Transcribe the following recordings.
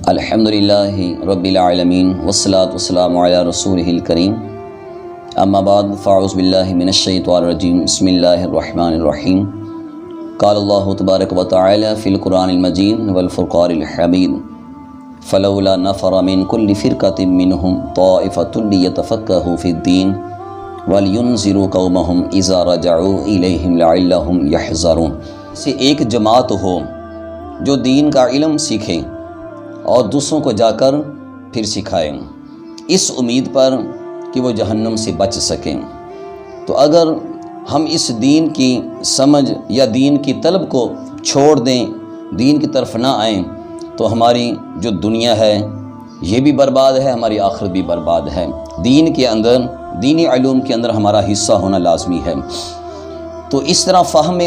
الحمدللہ رب العالمین والصلاة والسلام علی رسولہ الکریم اما بعد فاعوذ باللہ من الشیطان الرجیم بسم اللہ الرحمن الرحیم قال اللہ تبارک و تعالی فی القرآن المجید والفرقان الحمید فلولا نفر من کل فرقۃ منہم طائفۃ لیتفقہوا فی الدین ولینذروا قومہم اذا رجعوا الیہم لعلہم یحذرون۔ سے ایک جماعت ہو جو دین کا علم سیکھیں اور دوسروں کو جا کر پھر سکھائیں، اس امید پر کہ وہ جہنم سے بچ سکیں۔ تو اگر ہم اس دین کی سمجھ یا دین کی طلب کو چھوڑ دیں، دین کی طرف نہ آئیں، تو ہماری جو دنیا ہے یہ بھی برباد ہے، ہماری آخرت بھی برباد ہے۔ دین کے اندر، دینی علوم کے اندر ہمارا حصہ ہونا لازمی ہے۔ تو اس طرح فہم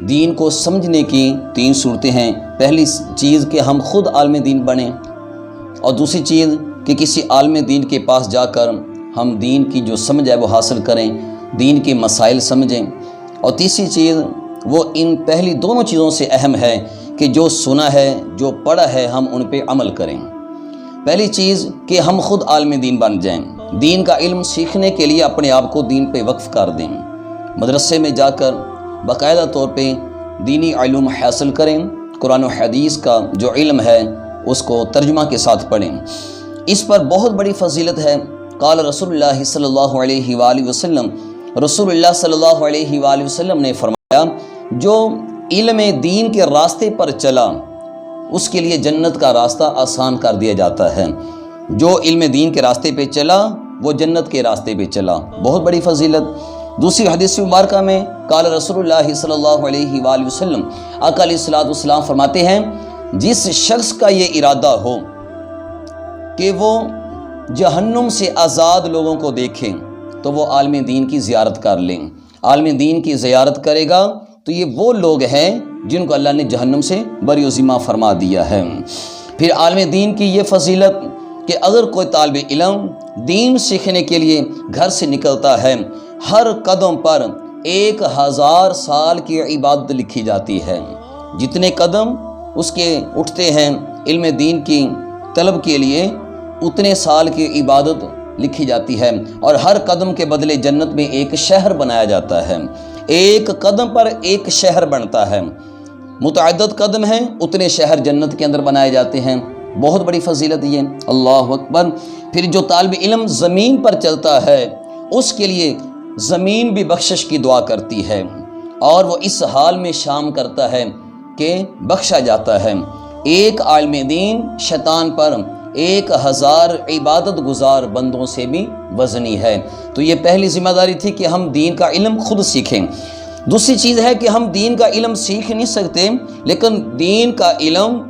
دین کو سمجھنے کی تین صورتیں ہیں۔ پہلی چیز کہ ہم خود عالم دین بنیں، اور دوسری چیز کہ کسی عالم دین کے پاس جا کر ہم دین کی جو سمجھ ہے وہ حاصل کریں، دین کے مسائل سمجھیں، اور تیسری چیز وہ ان پہلی دونوں چیزوں سے اہم ہے کہ جو سنا ہے، جو پڑھا ہے، ہم ان پہ عمل کریں۔ پہلی چیز کہ ہم خود عالم دین بن جائیں، دین کا علم سیکھنے کے لیے اپنے آپ کو دین پہ وقف کر دیں، مدرسے میں جا کر باقاعدہ طور پہ دینی علوم حاصل کریں، قرآن و حدیث کا جو علم ہے اس کو ترجمہ کے ساتھ پڑھیں۔ اس پر بہت بڑی فضیلت ہے۔ قال رسول اللہ صلی اللہ علیہ وآلہ وسلم، رسول اللہ صلی اللہ علیہ وآلہ وسلم نے فرمایا، جو علم دین کے راستے پر چلا اس کے لیے جنت کا راستہ آسان کر دیا جاتا ہے۔ جو علم دین کے راستے پہ چلا وہ جنت کے راستے پہ چلا، بہت بڑی فضیلت۔ دوسری حدیث مبارکہ میں قال رسول اللہ صلی اللہ علیہ وآلہ وسلم، آقا علیہ الصلوۃ والسلام فرماتے ہیں، جس شخص کا یہ ارادہ ہو کہ وہ جہنم سے آزاد لوگوں کو دیکھیں تو وہ عالم دین کی زیارت کر لیں۔ عالم دین کی زیارت کرے گا تو یہ وہ لوگ ہیں جن کو اللہ نے جہنم سے بری و ذمہ فرما دیا ہے۔ پھر عالم دین کی یہ فضیلت کہ اگر کوئی طالب علم دین سیکھنے کے لیے گھر سے نکلتا ہے، ہر قدم پر 1000 سال کی عبادت لکھی جاتی ہے۔ جتنے قدم اس کے اٹھتے ہیں علم دین کی طلب کے لیے، اتنے سال کی عبادت لکھی جاتی ہے، اور ہر قدم کے بدلے جنت میں ایک شہر بنایا جاتا ہے۔ ایک قدم پر ایک شہر بنتا ہے، متعدد قدم ہیں، اتنے شہر جنت کے اندر بنائے جاتے ہیں۔ بہت بڑی فضیلت یہ، اللہ اکبر۔ پھر جو طالب علم زمین پر چلتا ہے اس کے لیے زمین بھی بخشش کی دعا کرتی ہے، اور وہ اس حال میں شام کرتا ہے کہ بخشا جاتا ہے۔ ایک عالم دین شیطان پر 1000 عبادت گزار بندوں سے بھی وزنی ہے۔ تو یہ پہلی ذمہ داری تھی کہ ہم دین کا علم خود سیکھیں۔ دوسری چیز ہے کہ ہم دین کا علم سیکھ نہیں سکتے، لیکن دین کا علم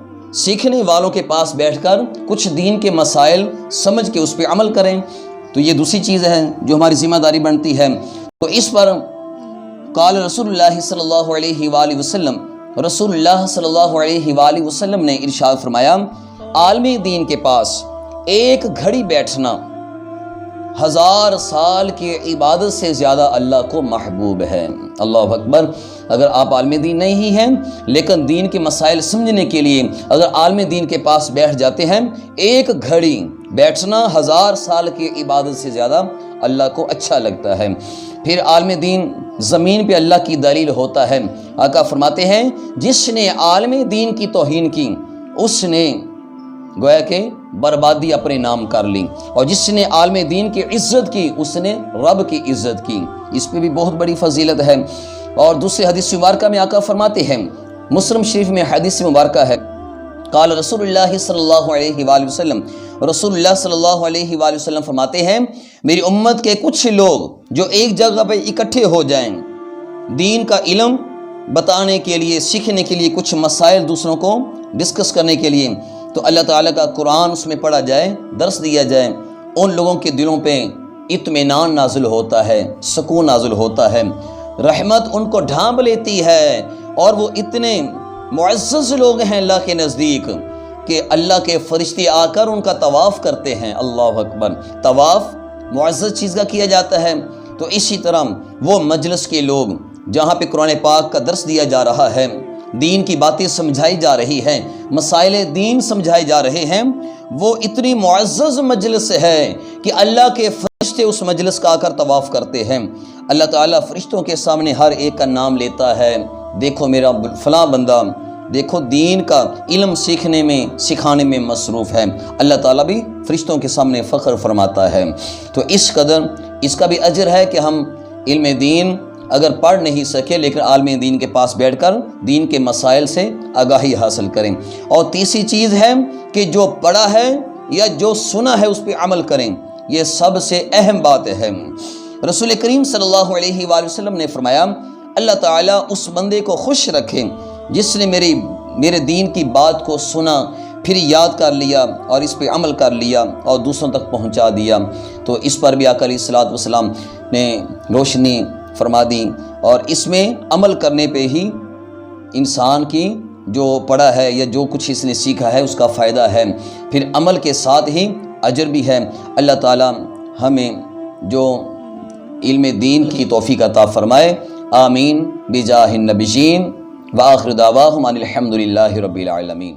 سیکھنے والوں کے پاس بیٹھ کر کچھ دین کے مسائل سمجھ کے اس پہ عمل کریں۔ تو یہ دوسری چیز ہے جو ہماری ذمہ داری بنتی ہے۔ تو اس پر قال رسول اللہ صلی اللہ علیہ وآلہ وسلم، رسول اللہ صلی اللہ علیہ وآلہ وسلم نے ارشاد فرمایا، عالم دین کے پاس ایک گھڑی بیٹھنا 1000 سال کی عبادت سے زیادہ اللہ کو محبوب ہے۔ اللہ اکبر۔ اگر آپ عالم دین نہیں ہیں لیکن دین کے مسائل سمجھنے کے لیے اگر عالم دین کے پاس بیٹھ جاتے ہیں، ایک گھڑی بیٹھنا 1000 سال کی عبادت سے زیادہ اللہ کو اچھا لگتا ہے۔ پھر عالم دین زمین پہ اللہ کی دلیل ہوتا ہے۔ آقا فرماتے ہیں، جس نے عالم دین کی توہین کی اس نے گویا کہ بربادی اپنے نام کر لی، اور جس نے عالم دین کی عزت کی اس نے رب کی عزت کی۔ اس پہ بھی بہت بڑی فضیلت ہے۔ اور دوسری حدیث مبارکہ میں آقا فرماتے ہیں، مسلم شریف میں حدیث مبارکہ ہے، قال رسول اللہ صلی اللہ علیہ وآلہ وسلم، رسول اللہ صلی اللہ علیہ وآلہ وسلم فرماتے ہیں، میری امت کے کچھ لوگ جو ایک جگہ پہ اکٹھے ہو جائیں، دین کا علم بتانے کے لیے، سیکھنے کے لیے، کچھ مسائل دوسروں کو ڈسکس کرنے کے لیے، تو اللہ تعالیٰ کا قرآن اس میں پڑھا جائے، درس دیا جائے، ان لوگوں کے دلوں پہ اطمینان نازل ہوتا ہے، سکون نازل ہوتا ہے، رحمت ان کو ڈھانپ لیتی ہے، اور وہ اتنے معزز لوگ ہیں اللہ کے نزدیک کہ اللہ کے فرشتے آ کر ان کا طواف کرتے ہیں۔ اللہ اکبر۔ طواف معزز چیز کا کیا جاتا ہے۔ تو اسی طرح وہ مجلس کے لوگ جہاں پہ قرآن پاک کا درس دیا جا رہا ہے، دین کی باتیں سمجھائی جا رہی ہیں، مسائل دین سمجھائے جا رہے ہیں، وہ اتنی معزز مجلس ہے کہ اللہ کے فرشتے اس مجلس کا آ کر طواف کرتے ہیں۔ اللہ تعالیٰ فرشتوں کے سامنے ہر ایک کا نام لیتا ہے، دیکھو میرا فلاں بندہ، دیکھو دین کا علم سیکھنے میں سکھانے میں مصروف ہے۔ اللہ تعالیٰ بھی فرشتوں کے سامنے فخر فرماتا ہے۔ تو اس قدر اس کا بھی اجر ہے کہ ہم علم دین اگر پڑھ نہیں سکے لیکن عالم دین کے پاس بیٹھ کر دین کے مسائل سے آگاہی حاصل کریں۔ اور تیسری چیز ہے کہ جو پڑھا ہے یا جو سنا ہے اس پہ عمل کریں، یہ سب سے اہم بات ہے۔ رسول کریم صلی اللہ علیہ وآلہ وسلم نے فرمایا، اللہ تعالیٰ اس بندے کو خوش رکھے جس نے میرے دین کی بات کو سنا، پھر یاد کر لیا اور اس پہ عمل کر لیا اور دوسروں تک پہنچا دیا۔ تو اس پر بھی آقا علیہ الصلوۃ والسلام نے روشنی فرما دی، اور اس میں عمل کرنے پہ ہی انسان کی جو پڑھا ہے یا جو کچھ اس نے سیکھا ہے اس کا فائدہ ہے، پھر عمل کے ساتھ ہی اجر بھی ہے۔ اللہ تعالیٰ ہمیں جو علم دین کی توفیق عطا فرمائے، آمین بجاہ النبیین، وآخر دعواہم ان الحمد للہ رب العالمین۔